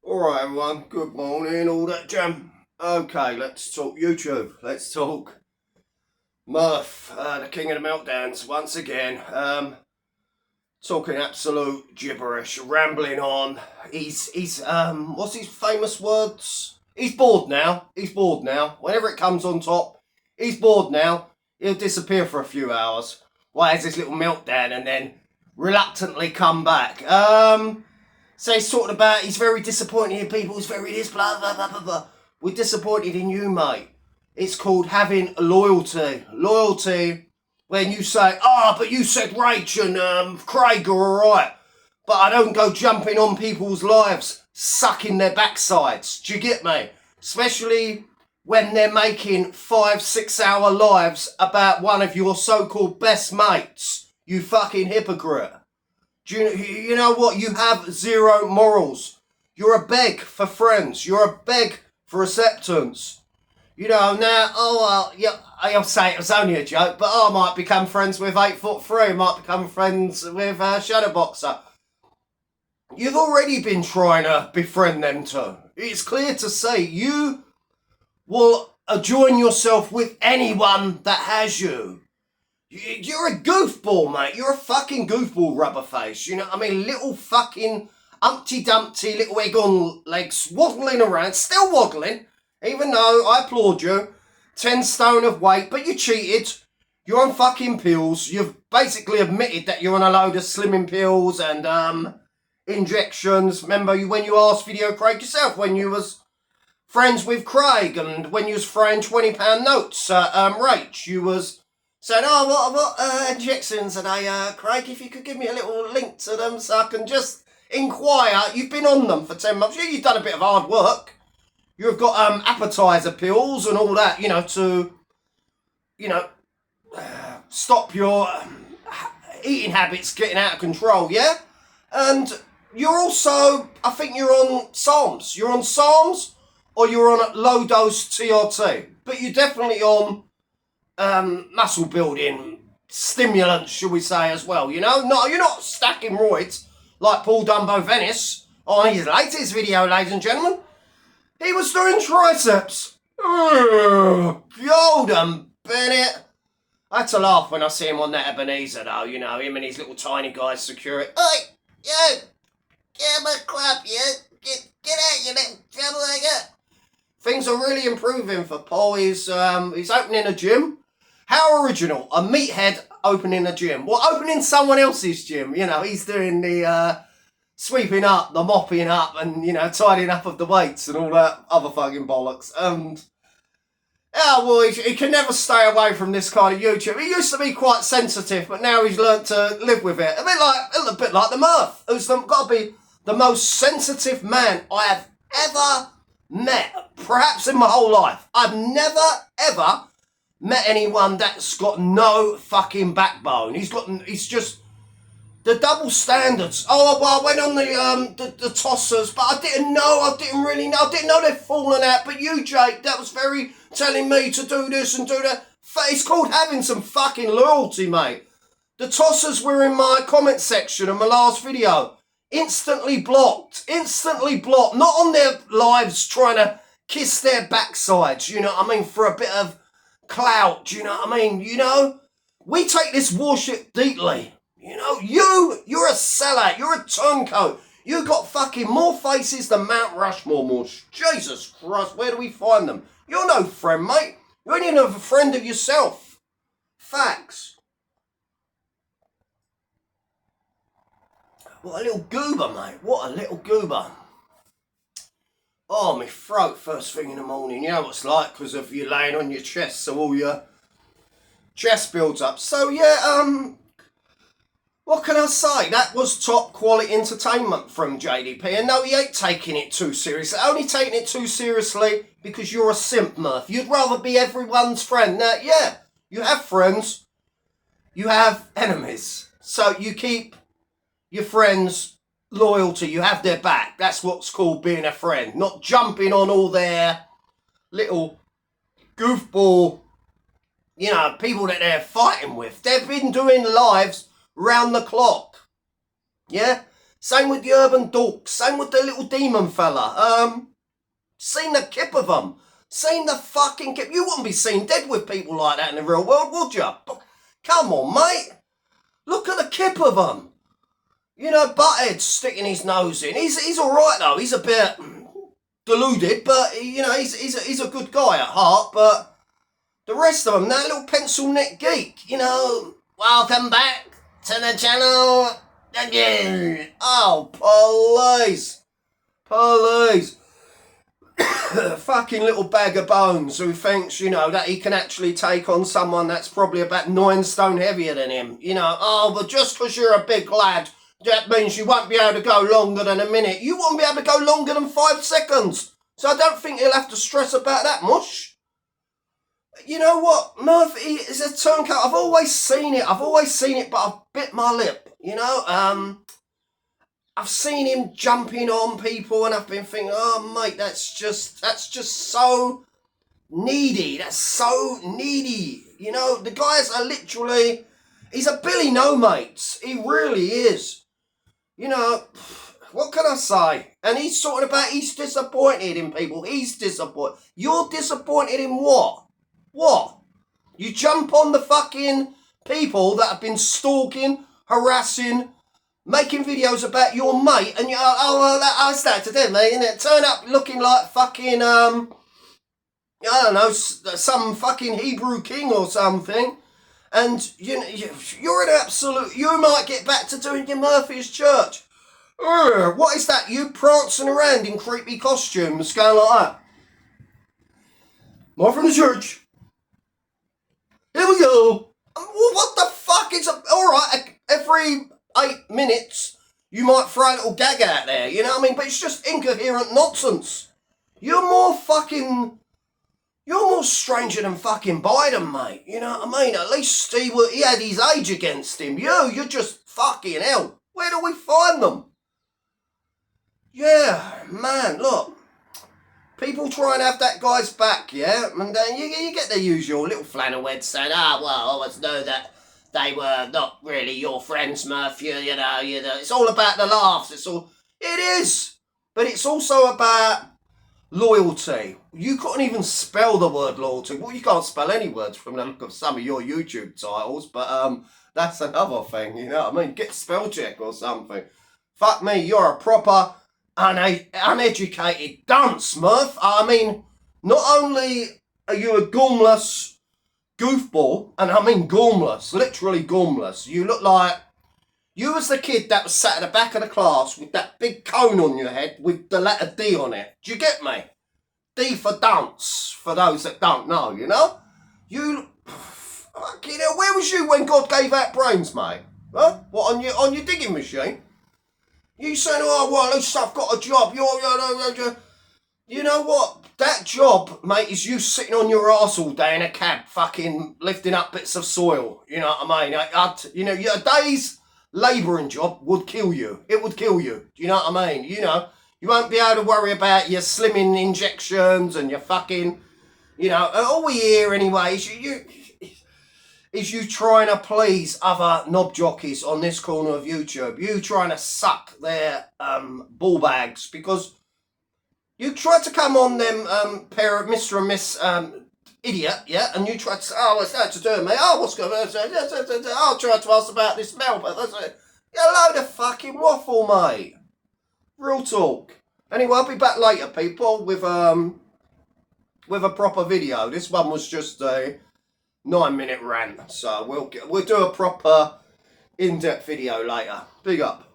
Alright everyone, good morning, all that jam. Okay, let's talk YouTube. Let's talk Murf, the king of the meltdowns, once again. Talking absolute gibberish, rambling on. He's what's his famous words? He's bored now. Whenever it comes on top, he's bored now. He'll disappear for a few hours. Why has this little meltdown and then reluctantly come back? So he's talking about he's very disappointed in people, he's very this, blah, blah, blah, blah, blah. We're disappointed in you, mate. It's called having loyalty. Loyalty, when you say, but you said Rach and Craig are alright. But I don't go jumping on people's lives, sucking their backsides. Do you get me? Especially when they're making 5-6 hour lives about one of your so-called best mates. You fucking hypocrite. You know what? You have zero morals. You're a beg for friends. You're a beg for acceptance. You know, now, I'll say it was only a joke, but I might become friends with 8'3", might become friends with Shadowboxer. You've already been trying to befriend them two. It's clear to see you will join yourself with anyone that has you. You're a goofball, mate. You're a fucking goofball, rubberface. You know what I mean? Little fucking Humpty Dumpty, little egg on legs, waddling around, still waddling, even though I applaud you. 10 stone of weight, but you cheated. You're on fucking pills. You've basically admitted that you're on a load of slimming pills and injections. Remember when you asked Video Craig yourself, when you was friends with Craig and when you was throwing £20 notes at Rach, you was saying, what injections are they, Craig? If you could give me a little link to them so I can just inquire. You've been on them for 10 months. You've done a bit of hard work. You've got appetizer pills and all that, to, stop your eating habits getting out of control, yeah? And you're also, I think you're on Psalms. You're on Psalms or you're on low dose TRT. But you're definitely on muscle building stimulants, should we say, as well, No, you're not stacking roids like Paul Dumbo Venice on his latest video, ladies and gentlemen. He was doing triceps. Golden Bennett. I had to laugh when I see him on that Ebenezer, though, him and his little tiny guys security. Hey, yo, get my crap, yeah? Get out, you little trouble like that. Things are really improving for Paul. He's opening a gym. How original. A meathead opening a gym. Well, opening someone else's gym. He's doing the sweeping up, the mopping up, and, tidying up of the weights and all that other fucking bollocks. He can never stay away from this kind of YouTube. He used to be quite sensitive, but now he's learnt to live with it. A bit like the Murf, who's got to be the most sensitive man I have ever met, perhaps in my whole life. I've never, ever met anyone that's got no fucking backbone. He's just the double standards. I went on the tossers, but I didn't really know. I didn't know they'd fallen out. But you, Jake, that was very telling me to do this and do that. It's called having some fucking loyalty, mate. The tossers were in my comment section of my last video. Instantly blocked. Not on their lives trying to kiss their backsides, for a bit of clout, we take this warship deeply, you're a sellout, you're a turncoat, you got fucking more faces than Mount Rushmore, Jesus Christ, where do we find them? You're no friend, mate, you ain't even a friend of yourself, facts. What a little goober, mate, what a little goober. Oh, my throat first thing in the morning. You know what it's like because of you laying on your chest, so all your chest builds up. So, yeah, what can I say? That was top quality entertainment from JDP. And no, he ain't taking it too seriously. Only taking it too seriously because you're a simp, Murf. You'd rather be everyone's friend. Now, yeah, you have friends. You have enemies. So you keep your friends' loyalty, you have their back. That's what's called being a friend. Not jumping on all their little goofball, people that they're fighting with. They've been doing lives round the clock. Yeah? Same with the urban dorks. Same with the little demon fella. Seen the kip of them. Seen the fucking kip. You wouldn't be seen dead with people like that in the real world, would you? Come on, mate. Look at the kip of them. You know, Butthead's sticking his nose in. He's all right though. He's a bit deluded, but you know, he's a good guy at heart. But the rest of them, that little pencil neck geek, you know. Welcome back to the channel again. Oh, police. Fucking little bag of bones who thinks, you know, that he can actually take on someone that's probably about 9 stone heavier than him. You know, oh, but just because you're a big lad, that means you won't be able to go longer than a minute. You won't be able to go longer than 5 seconds. So I don't think he'll have to stress about that much. You know what? Murphy is a turncoat. I've always seen it, but I've bit my lip. You know, I've seen him jumping on people and I've been thinking, oh, mate, that's just so needy. That's so needy. You know, the guys are literally, he's a Billy No Mates. He really is. You know, what can I say? And he's talking about he's disappointed in people. He's disappointed. You're disappointed in what? What? You jump on the fucking people that have been stalking, harassing, making videos about your mate, and you're, oh, well, how's that to do, mate? And it turn up looking like fucking, I don't know, some fucking Hebrew king or something. And you're an absolute, you might get back to doing your Murphy's church. What is that? You prancing around in creepy costumes going like that. More from the church. Here we go. What the fuck is a, all right, every 8 minutes you might throw a little gag out there, you know what I mean? But it's just incoherent nonsense. You're more stranger than fucking Biden, mate. You know what I mean? At least he had his age against him. You're just fucking hell. Where do we find them? Yeah, man, look. People try and have that guy's back, yeah? And then you get the usual little flannelheads saying, well, I always know that they were not really your friends, Murph. You know, it's all about the laughs. It is. But it's also about loyalty. You couldn't even spell the word loyalty. Well, you can't spell any words from the look of some of your YouTube titles, but that's another thing, you know what I mean? Get spell check or something. Fuck me, you're a proper uneducated dunce, Murph. I mean, not only are you a gormless goofball, and I mean gormless, literally gormless. You look like you was the kid that was sat at the back of the class with that big cone on your head with the letter D on it. Do you get me? D for dunce, for those that don't know, you know? You, fucking hell, where was you when God gave out brains, mate? Huh? What, on your digging machine? You saying, oh, well, at least I've got a job. You know what? That job, mate, is you sitting on your arse all day in a cab, fucking lifting up bits of soil. You know what I mean? You know, a day's labouring job would kill you. It would kill you. Do you know what I mean? You know, you won't be able to worry about your slimming injections and your fucking, you know, all we hear anyway is you trying to please other knob jockeys on this corner of YouTube. You trying to suck their ball bags because you tried to come on them pair of Mr. and Miss Idiot, yeah, and you tried to say, oh, what's that to do, mate? Oh, what's going on? I'll try to ask about this smell, but that's a load of fucking waffle, mate. Real talk. Anyway, I'll be back later, people, with a proper video. This one was just a 9-minute rant, so we'll do a proper in-depth video later. Big up.